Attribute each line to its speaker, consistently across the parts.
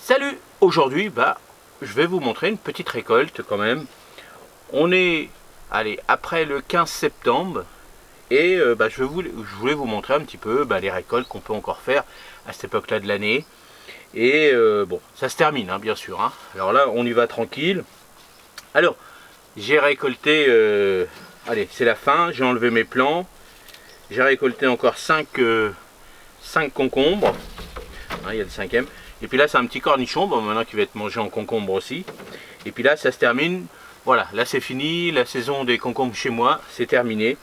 Speaker 1: Salut! Aujourd'hui, je vais vous montrer une petite récolte quand même. On est, allez, après le 15 septembre et je voulais vous montrer un petit peu les récoltes qu'on peut encore faire à cette époque-là de l'année. Et bon, ça se termine, hein, bien sûr. Hein. Alors là, on y va tranquille. Alors, j'ai récolté, allez, c'est la fin, j'ai enlevé mes plants. J'ai récolté encore 5 concombres. Hein, il y a le cinquième. Et puis là, c'est un petit cornichon, maintenant qui va être mangé en concombre aussi. Et puis là, ça se termine. Voilà, là c'est fini. La saison des concombres chez moi, c'est terminé.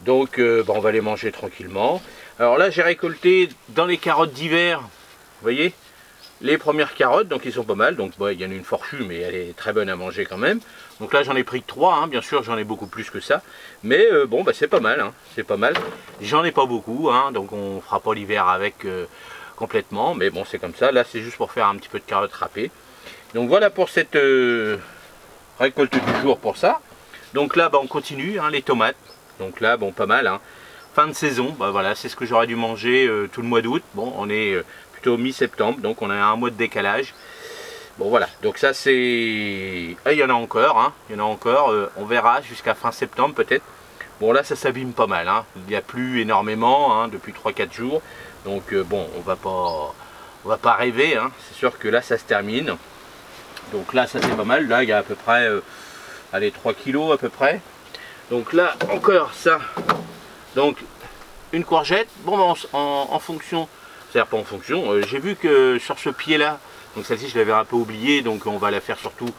Speaker 1: Donc, on va les manger tranquillement. Alors là, j'ai récolté dans les carottes d'hiver, vous voyez, les premières carottes, donc ils sont pas mal. Donc, il y en a une forchue, mais elle est très bonne à manger quand même. Donc là, j'en ai pris que 3, hein. Bien sûr, j'en ai beaucoup plus que ça. Mais c'est pas mal, hein. C'est pas mal. J'en ai pas beaucoup, hein, donc on fera pas l'hiver avec... complètement, mais bon, c'est comme ça. Là, c'est juste pour faire un petit peu de carottes râpées. Donc voilà pour cette récolte du jour pour ça. Donc là, on continue, hein, les tomates. Donc là, pas mal, hein. Fin de saison, voilà, c'est ce que j'aurais dû manger tout le mois d'août. Bon, on est plutôt mi-septembre, donc on a un mois de décalage. Bon voilà, donc ça c'est... Ah, il y en a encore, hein. Il y en a encore, on verra jusqu'à fin septembre peut-être. Bon là, ça s'abîme pas mal, hein. Il n'y a plus énormément, hein, depuis 3-4 jours. Donc on va pas rêver, hein. C'est sûr que là ça se termine. Donc là ça c'est pas mal. Là il y a à peu près allez, 3 kilos à peu près. Donc là encore ça. Donc une courgette. Bon en fonction, c'est-à-dire pas en fonction, j'ai vu que sur ce pied là, donc celle-ci je l'avais un peu oubliée, donc on va la faire surtout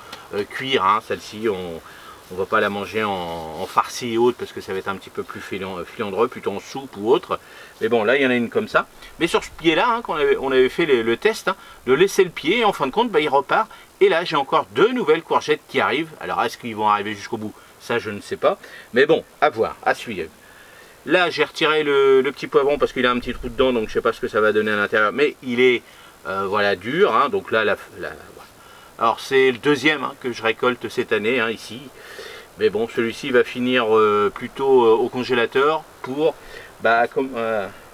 Speaker 1: cuire, hein. Celle-ci on va pas la manger en farci et autres parce que ça va être un petit peu plus filandreux, plutôt en soupe ou autre. Mais bon, là, il y en a une comme ça. Mais sur ce pied-là, hein, on avait fait le test, hein, de laisser le pied, et en fin de compte, il repart. Et là, j'ai encore 2 nouvelles courgettes qui arrivent. Alors, est-ce qu'ils vont arriver jusqu'au bout? Ça, je ne sais pas. Mais bon, à voir, à suivre. Là, j'ai retiré le petit poivron parce qu'il a un petit trou dedans, donc je ne sais pas ce que ça va donner à l'intérieur. Mais il est, voilà, dur. Hein, donc là, alors, c'est le deuxième, hein, que je récolte cette année, hein, ici. Mais bon, celui-ci va finir plutôt au congélateur pour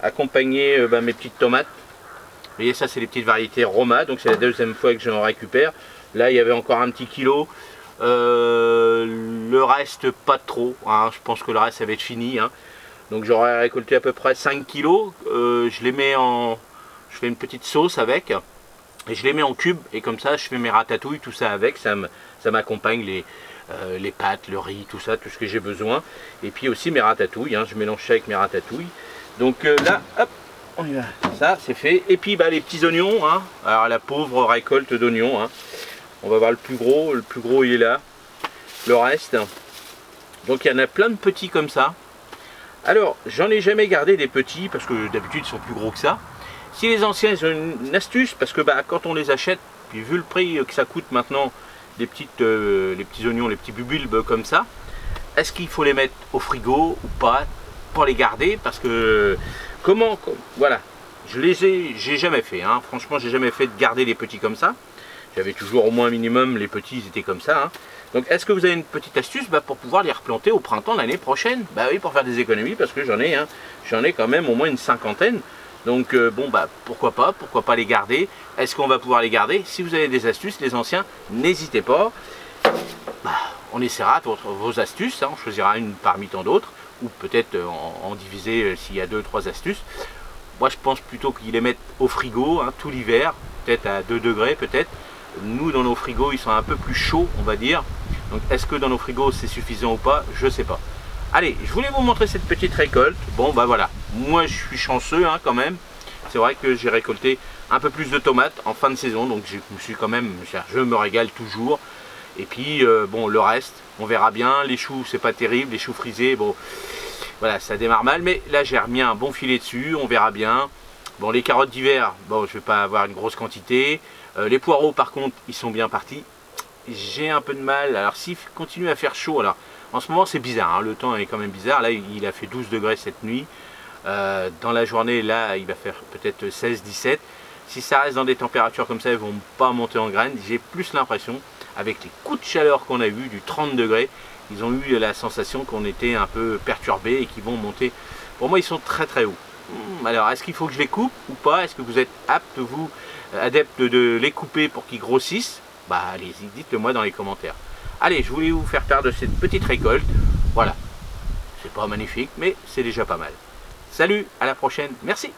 Speaker 1: accompagner mes petites tomates. Vous voyez, ça c'est les petites variétés Roma, donc c'est la deuxième fois que j'en récupère. Là, il y avait encore un petit kilo. Le reste, pas trop, hein. Je pense que le reste, ça va être fini, hein. Donc j'aurais récolté à peu près 5 kilos. Je les mets je fais une petite sauce avec. Et je les mets en cubes. Et comme ça, je fais mes ratatouilles, tout ça avec. Ça m'accompagne les pâtes, le riz, tout ça, tout ce que j'ai besoin. Et puis aussi mes ratatouilles, hein, je mélange ça avec mes ratatouilles. Donc là, hop, on y va. Ça, c'est fait. Et puis les petits oignons, hein. Alors la pauvre récolte d'oignons, hein. On va voir le plus gros il est là. Le reste, donc il y en a plein de petits comme ça. Alors, j'en ai jamais gardé des petits, parce que d'habitude ils sont plus gros que ça. Si les anciens, ils ont une astuce, parce que quand on les achète, puis vu le prix que ça coûte maintenant, les petits oignons, les petits bulbes comme ça, est-ce qu'il faut les mettre au frigo ou pas pour les garder? Parce que voilà, j'ai jamais fait, hein. Franchement, j'ai jamais fait de garder les petits comme ça. J'avais toujours au moins un minimum, les petits ils étaient comme ça, hein. Donc est-ce que vous avez une petite astuce pour pouvoir les replanter au printemps l'année prochaine? Oui, pour faire des économies, parce que j'en ai quand même au moins une cinquantaine. Donc pourquoi pas les garder? Est-ce qu'on va pouvoir les garder? Si vous avez des astuces, les anciens, n'hésitez pas. On essaiera vos astuces, hein. On choisira une parmi tant d'autres, ou peut-être en diviser s'il y a 2-3 astuces. Moi je pense plutôt qu'ils les mettent au frigo, hein, tout l'hiver, peut-être à 2 degrés peut-être. Nous dans nos frigos ils sont un peu plus chauds, on va dire. Donc est-ce que dans nos frigos c'est suffisant ou pas? Je sais pas. Allez, je voulais vous montrer cette petite récolte. Bon voilà, moi je suis chanceux, hein, quand même. C'est vrai que j'ai récolté un peu plus de tomates en fin de saison, donc je me suis quand même, je me régale toujours. Et puis le reste, on verra bien. Les choux, c'est pas terrible, les choux frisés, bon, voilà, ça démarre mal. Mais là j'ai remis un bon filet dessus, on verra bien. Bon, les carottes d'hiver, je vais pas avoir une grosse quantité. Les poireaux par contre, ils sont bien partis. J'ai un peu de mal, alors s'il continue à faire chaud, alors en ce moment c'est bizarre, hein, le temps est quand même bizarre. Là il a fait 12 degrés cette nuit. Dans la journée là il va faire peut-être 16-17. Si ça reste dans des températures comme ça, ils ne vont pas monter en graines. J'ai plus l'impression, avec les coups de chaleur qu'on a eu du 30 degrés, ils ont eu la sensation qu'on était un peu perturbés et qu'ils vont monter. Pour moi ils sont très très hauts. Alors est-ce qu'il faut que je les coupe ou pas? Est-ce que vous êtes apte vous adepte de les couper pour qu'ils grossissent, bah allez-y, dites-le moi dans les commentaires. Allez, je voulais vous faire part de cette petite récolte. Voilà, c'est pas magnifique, mais c'est déjà pas mal. Salut, à la prochaine, merci.